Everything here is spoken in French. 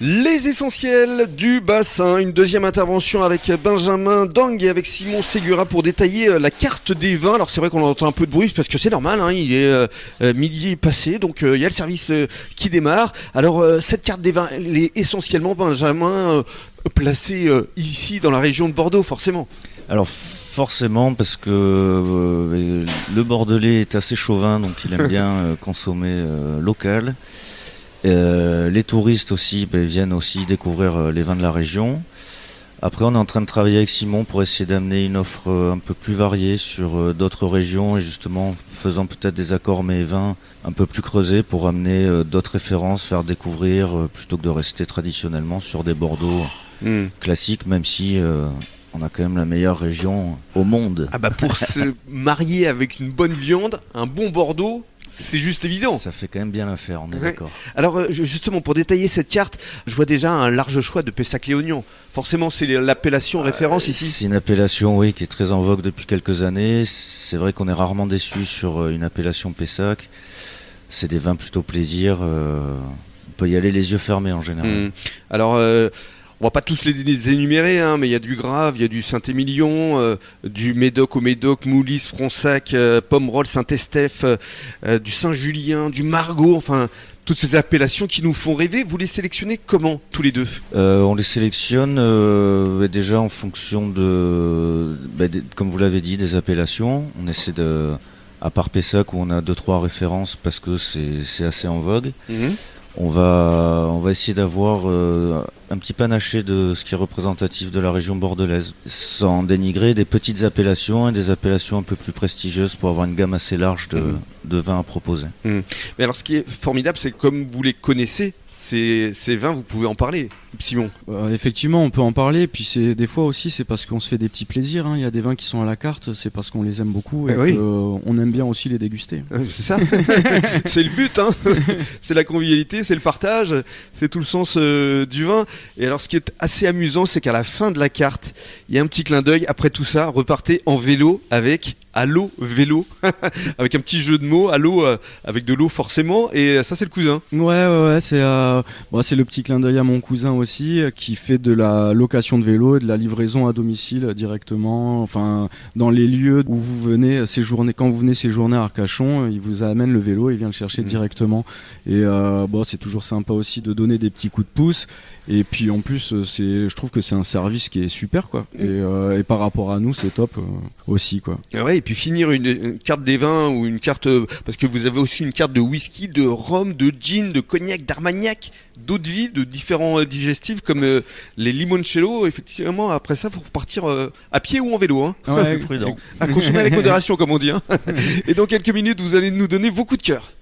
Les essentiels du bassin, une deuxième intervention avec Benjamin Dang et avec Simon Segura pour détailler la carte des vins. Alors c'est vrai qu'on entend un peu de bruit parce que c'est normal, hein, il est midi passé, donc il y a le service qui démarre. Alors cette carte des vins, elle est essentiellement, Benjamin, placée ici dans la région de Bordeaux, forcément. Alors forcément parce que le Bordelais est assez chauvin, donc il aime bien consommer local. Les touristes aussi viennent aussi découvrir les vins de la région. Après, on est en train de travailler avec Simon pour essayer d'amener une offre un peu plus variée sur d'autres régions et justement faisant peut-être des accords mets vins un peu plus creusés pour amener d'autres références, faire découvrir plutôt que de rester traditionnellement sur des Bordeaux classiques, même si on a quand même la meilleure région au monde. Ah bah pour se marier avec une bonne viande, un bon Bordeaux, c'est juste évident. Ça fait quand même bien l'affaire, on est d'accord. Alors justement, pour détailler cette carte, je vois déjà un large choix de Pessac-Léognan. Forcément, c'est l'appellation référence ici. C'est une appellation, oui, qui est très en vogue depuis quelques années. C'est vrai qu'on est rarement déçu sur une appellation Pessac. C'est des vins plutôt plaisir. On peut y aller les yeux fermés en général. Alors... on va pas tous les énumérer, hein, mais il y a du Grave, il y a du Saint-Émilion, du Médoc au Médoc, Moulis, Fronsac, Pomerol, Saint-Estèphe, du Saint-Julien, du Margaux, enfin toutes ces appellations qui nous font rêver. Vous les sélectionnez comment, tous les deux ? On les sélectionne déjà en fonction comme vous l'avez dit, des appellations. On essaie à part Pessac où on a 2-3 références parce que c'est assez en vogue. On va essayer d'avoir un petit panaché de ce qui est représentatif de la région bordelaise, sans dénigrer des petites appellations et des appellations un peu plus prestigieuses pour avoir une gamme assez large de vins à proposer. Mais alors ce qui est formidable, c'est que comme vous les connaissez, ces vins, vous pouvez en parler, Simon. Effectivement, on peut en parler. Puis des fois aussi, c'est parce qu'on se fait des petits plaisirs. Il y a des vins qui sont à la carte, c'est parce qu'on les aime beaucoup et qu'on aime bien aussi les déguster. C'est ça. C'est le but, hein. C'est la convivialité, c'est le partage, c'est tout le sens du vin. Et alors, ce qui est assez amusant, c'est qu'à la fin de la carte, il y a un petit clin d'œil. Après tout ça, repartez en vélo avec Allo Vélo, avec un petit jeu de mots. Allo avec de l'eau forcément. Et ça, c'est le cousin. Ouais, c'est le petit clin d'œil à mon cousin aussi, qui fait de la location de vélo et de la livraison à domicile directement, enfin dans les lieux où vous venez séjourner. Quand vous venez séjourner à Arcachon, il vous amène le vélo, il vient le chercher directement. Et c'est toujours sympa aussi de donner des petits coups de pouce. Et puis en plus, je trouve que c'est un service qui est super, quoi. Et par rapport à nous, c'est top aussi, quoi. Ouais, et puis finir une carte des vins ou une carte, parce que vous avez aussi une carte de whisky, de rhum, de gin, de cognac, d'armagnac, d'eau de vie, de différents digestifs comme les limoncello. Effectivement, après ça, faut repartir à pied ou en vélo, hein. Ouais, prudent. À consommer avec modération, comme on dit, hein. Et dans quelques minutes, vous allez nous donner vos coups de cœur.